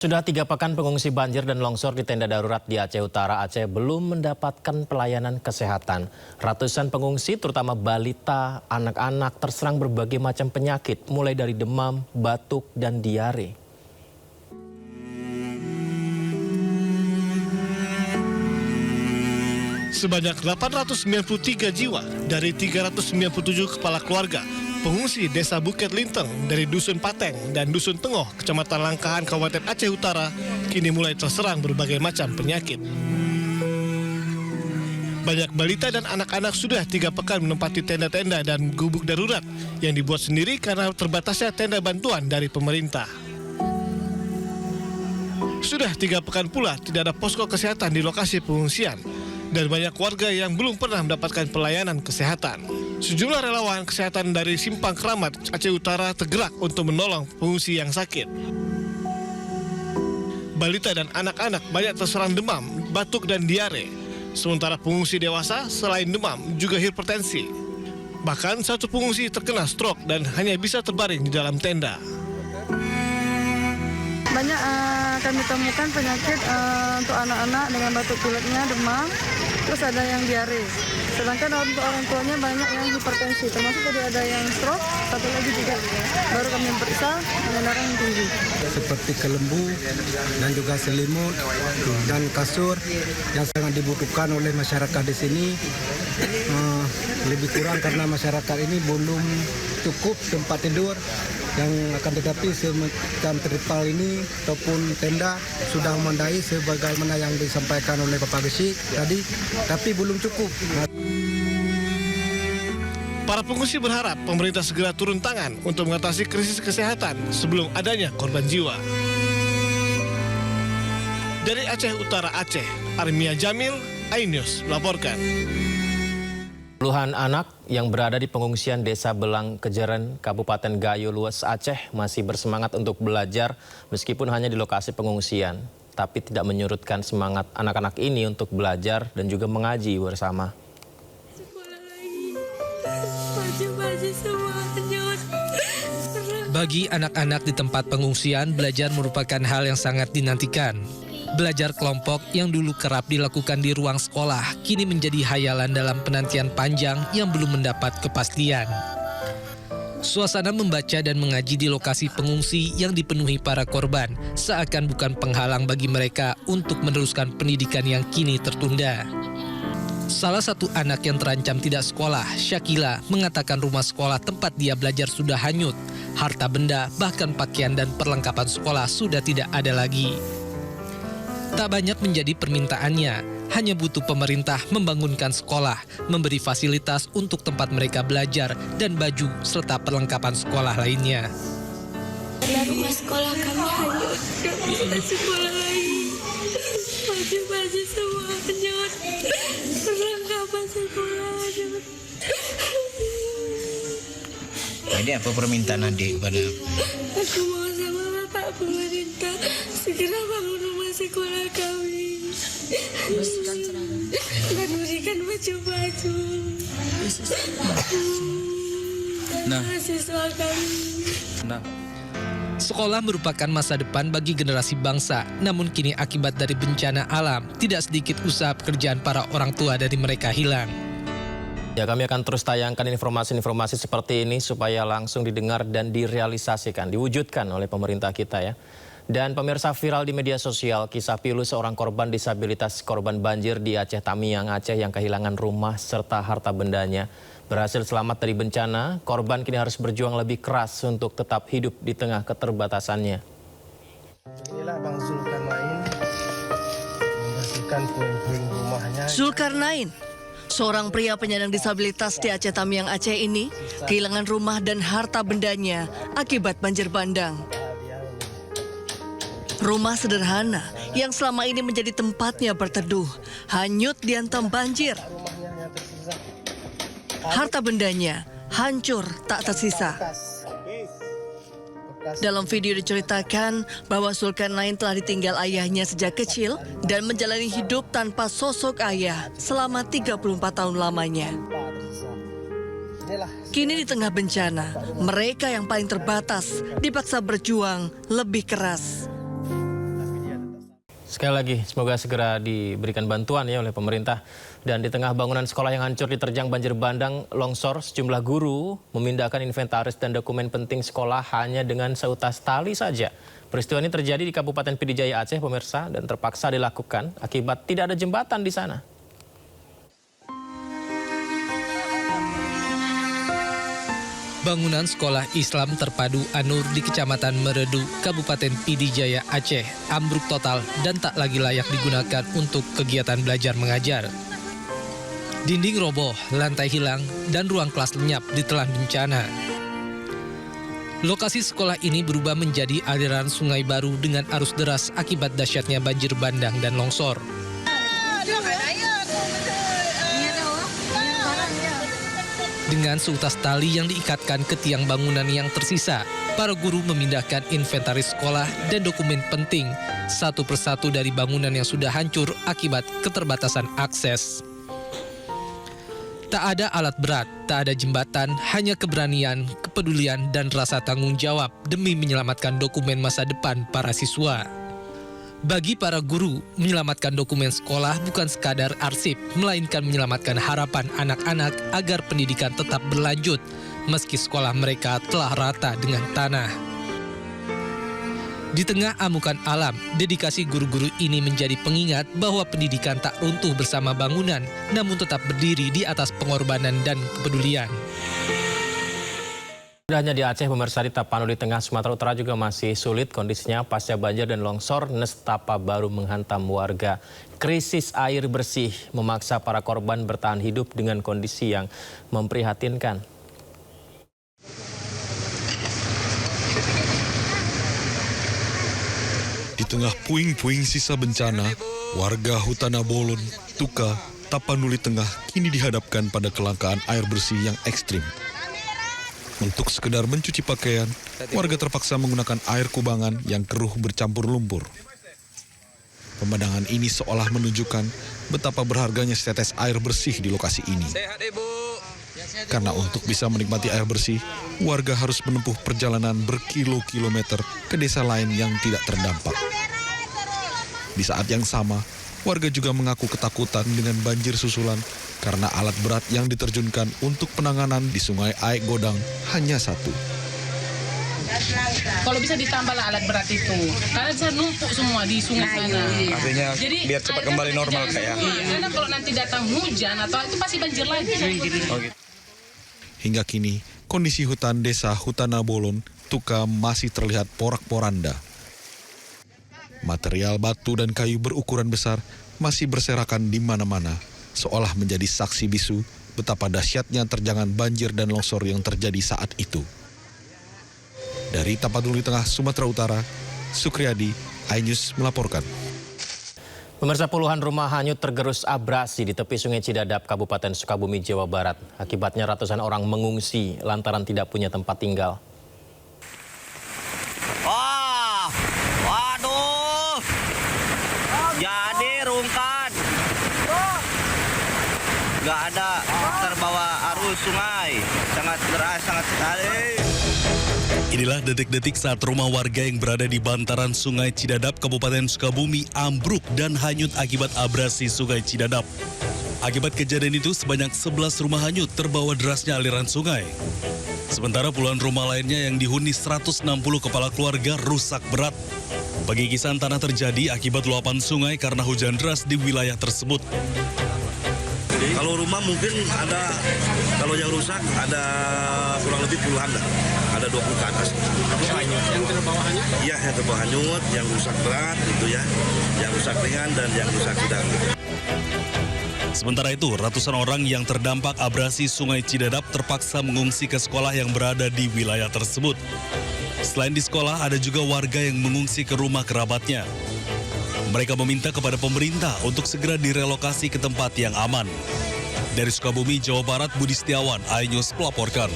Sudah 3 pekan pengungsi banjir dan longsor di tenda darurat di Aceh Utara, Aceh belum mendapatkan pelayanan kesehatan. Ratusan pengungsi, terutama balita, anak-anak, terserang berbagai macam penyakit, mulai dari demam, batuk, dan diare. Sebanyak 893 jiwa dari 397 kepala keluarga pengungsi Desa Bukit Linteng dari Dusun Pateng dan Dusun Tengoh, Kecamatan Langkahan, Kabupaten Aceh Utara, kini mulai terserang berbagai macam penyakit. Banyak balita dan anak-anak sudah 3 pekan menempati tenda-tenda dan gubuk darurat yang dibuat sendiri karena terbatasnya tenda bantuan dari pemerintah. Sudah 3 pekan pula tidak ada posko kesehatan di lokasi pengungsian, dan banyak warga yang belum pernah mendapatkan pelayanan kesehatan. Sejumlah relawan kesehatan dari Simpang Keramat, Aceh Utara tergerak untuk menolong pengungsi yang sakit. Balita dan anak-anak banyak terserang demam, batuk, dan diare. Sementara pengungsi dewasa selain demam juga hipertensi. Bahkan satu pengungsi terkena stroke dan hanya bisa terbaring di dalam tenda. Banyak kami temukan penyakit untuk anak-anak dengan batuk pileknya, demam, terus ada yang diare. Sedangkan untuk orang tuanya banyak yang hipertensi, termasuk tadi ada yang stroke, satu lagi juga. Baru kami periksa dengan darah yang tinggi. Seperti kelembu dan juga selimut dan kasur yang sangat dibutuhkan oleh masyarakat di sini. Lebih kurang karena masyarakat ini belum cukup tempat tidur, yang akan tetapi semacam terpal ini ataupun tenda sudah memadai sebagaimana yang disampaikan oleh Bapak Gesik tadi, tapi belum cukup. Para pengungsi berharap pemerintah segera turun tangan untuk mengatasi krisis kesehatan sebelum adanya korban jiwa. Dari Aceh Utara, Aceh, Armia Jamil, iNews melaporkan. Puluhan anak yang berada di pengungsian Desa Belang Kejeren, Kabupaten Gayo Lues, Aceh masih bersemangat untuk belajar meskipun hanya di lokasi pengungsian. Tapi tidak menyurutkan semangat anak-anak ini untuk belajar dan juga mengaji bersama. Bagi anak-anak di tempat pengungsian, belajar merupakan hal yang sangat dinantikan. Belajar kelompok yang dulu kerap dilakukan di ruang sekolah kini menjadi hayalan dalam penantian panjang yang belum mendapat kepastian. Suasana membaca dan mengaji di lokasi pengungsi yang dipenuhi para korban seakan bukan penghalang bagi mereka untuk meneruskan pendidikan yang kini tertunda. Salah satu anak yang terancam tidak sekolah, Syakila, mengatakan rumah sekolah tempat dia belajar sudah hanyut. Harta benda, bahkan pakaian dan perlengkapan sekolah sudah tidak ada lagi. Tak banyak menjadi permintaannya, hanya butuh pemerintah membangunkan sekolah, memberi fasilitas untuk tempat mereka belajar dan baju serta perlengkapan sekolah lainnya. Karena rumah sekolah kami hanyut, kami tidak sekolah lagi. Baju-baju semua hanyut, perlengkapan sekolah hanyut. Ini apa permintaan adik kepada? Aku mau sama Bapak pemerintah segera bangun rumah sekolah kami dan berikan baju-baju mahasiswa kami. Sekolah merupakan masa depan bagi generasi bangsa, namun kini akibat dari bencana alam, tidak sedikit usaha pekerjaan para orang tua dari mereka hilang. Ya, kami akan terus tayangkan informasi-informasi seperti ini supaya langsung didengar dan direalisasikan, diwujudkan oleh pemerintah kita ya. Dan pemirsa, viral di media sosial kisah pilu seorang korban disabilitas korban banjir di Aceh Tamiang, Aceh yang kehilangan rumah serta harta bendanya. Berhasil selamat dari bencana, korban kini harus berjuang lebih keras untuk tetap hidup di tengah keterbatasannya. Inilah Bang Zulkarnain membersihkan puing-puing rumahnya. Zulkarnain, seorang pria penyandang disabilitas di Aceh Tamiang, Aceh ini kehilangan rumah dan harta bendanya akibat banjir bandang. Rumah sederhana yang selama ini menjadi tempatnya berteduh hanyut dihantam banjir. Harta bendanya hancur tak tersisa. Dalam video diceritakan bahwa Zulkarnain telah ditinggal ayahnya sejak kecil dan menjalani hidup tanpa sosok ayah selama 34 tahun lamanya. Kini di tengah bencana, mereka yang paling terbatas dipaksa berjuang lebih keras. Sekali lagi, semoga segera diberikan bantuan ya oleh pemerintah. Dan di tengah bangunan sekolah yang hancur diterjang banjir bandang longsor, sejumlah guru memindahkan inventaris dan dokumen penting sekolah hanya dengan seutas tali saja. Peristiwa ini terjadi di Kabupaten Pidijaya Aceh, pemirsa, dan terpaksa dilakukan akibat tidak ada jembatan di sana. Bangunan sekolah Islam terpadu An-Nur di Kecamatan Meredu, Kabupaten Pidijaya Aceh, ambruk total dan tak lagi layak digunakan untuk kegiatan belajar mengajar. Dinding roboh, lantai hilang, dan ruang kelas lenyap ditelan bencana. Lokasi sekolah ini berubah menjadi aliran sungai baru dengan arus deras akibat dahsyatnya banjir bandang dan longsor. Dengan seutas tali yang diikatkan ke tiang bangunan yang tersisa, para guru memindahkan inventaris sekolah dan dokumen penting satu persatu dari bangunan yang sudah hancur akibat keterbatasan akses. Tak ada alat berat, tak ada jembatan, hanya keberanian, kepedulian, dan rasa tanggung jawab demi menyelamatkan dokumen masa depan para siswa. Bagi para guru, menyelamatkan dokumen sekolah bukan sekadar arsip, melainkan menyelamatkan harapan anak-anak agar pendidikan tetap berlanjut, meski sekolah mereka telah rata dengan tanah. Di tengah amukan alam, dedikasi guru-guru ini menjadi pengingat bahwa pendidikan tak runtuh bersama bangunan, namun tetap berdiri di atas pengorbanan dan kepedulian. Tidak hanya di Aceh, pemirsa, di Tapanuli Tengah Sumatera Utara juga masih sulit kondisinya pasca banjir dan longsor. Nestapa baru menghantam warga. Krisis air bersih memaksa para korban bertahan hidup dengan kondisi yang memprihatinkan. Di tengah puing-puing sisa bencana, warga Hutana Bolon, Tuka, Tapanuli Tengah kini dihadapkan pada kelangkaan air bersih yang ekstrim. Untuk sekedar mencuci pakaian, warga terpaksa menggunakan air kubangan yang keruh bercampur lumpur. Pemandangan ini seolah menunjukkan betapa berharganya setetes air bersih di lokasi ini. Karena untuk bisa menikmati air bersih, warga harus menempuh perjalanan berkilo-kilometer ke desa lain yang tidak terdampak. Di saat yang sama, warga juga mengaku ketakutan dengan banjir susulan karena alat berat yang diterjunkan untuk penanganan di Sungai Aek Godang hanya satu. Kalau bisa ditambahlah alat berat itu, karena bisa numpuk semua di sungai sana. Artinya jadi, biar cepat kembali normal kayak. Iya, karena kalau nanti datang hujan atau itu pasti banjir lagi. Hingga kini, kondisi hutan desa Hutana Bolon, Tuka masih terlihat porak-poranda. Material batu dan kayu berukuran besar masih berserakan di mana-mana, seolah menjadi saksi bisu betapa dahsyatnya terjangan banjir dan longsor yang terjadi saat itu. Dari Tapanuli Tengah, Sumatera Utara, Sukriyadi, iNews melaporkan. Pemirsa, puluhan rumah hanyut tergerus abrasi di tepi Sungai Cidadap, Kabupaten Sukabumi, Jawa Barat. Akibatnya ratusan orang mengungsi lantaran tidak punya tempat tinggal. Waduh, jadi rungkat. Gak ada, terbawa arus sungai. Sangat deras, sangat sekali. Inilah detik-detik saat rumah warga yang berada di bantaran Sungai Cidadap, Kabupaten Sukabumi ambruk dan hanyut akibat abrasi Sungai Cidadap. Akibat kejadian itu, sebanyak 11 rumah hanyut terbawa derasnya aliran sungai. Sementara puluhan rumah lainnya yang dihuni 160 kepala keluarga rusak berat. Pengikisan tanah terjadi akibat luapan sungai karena hujan deras di wilayah tersebut. Kalau rumah mungkin ada, kalau yang rusak ada kurang lebih puluhan dah. Ada 20 ke atas. Yang terbawa hanyut? Iya, yang terbawa hanyut, yang rusak berat itu ya, yang rusak ringan dan yang rusak sedang. Sementara itu, ratusan orang yang terdampak abrasi Sungai Cidadap terpaksa mengungsi ke sekolah yang berada di wilayah tersebut. Selain di sekolah, ada juga warga yang mengungsi ke rumah kerabatnya. Mereka meminta kepada pemerintah untuk segera direlokasi ke tempat yang aman. Dari Sukabumi, Jawa Barat, Budi Setiawan, iNews melaporkan.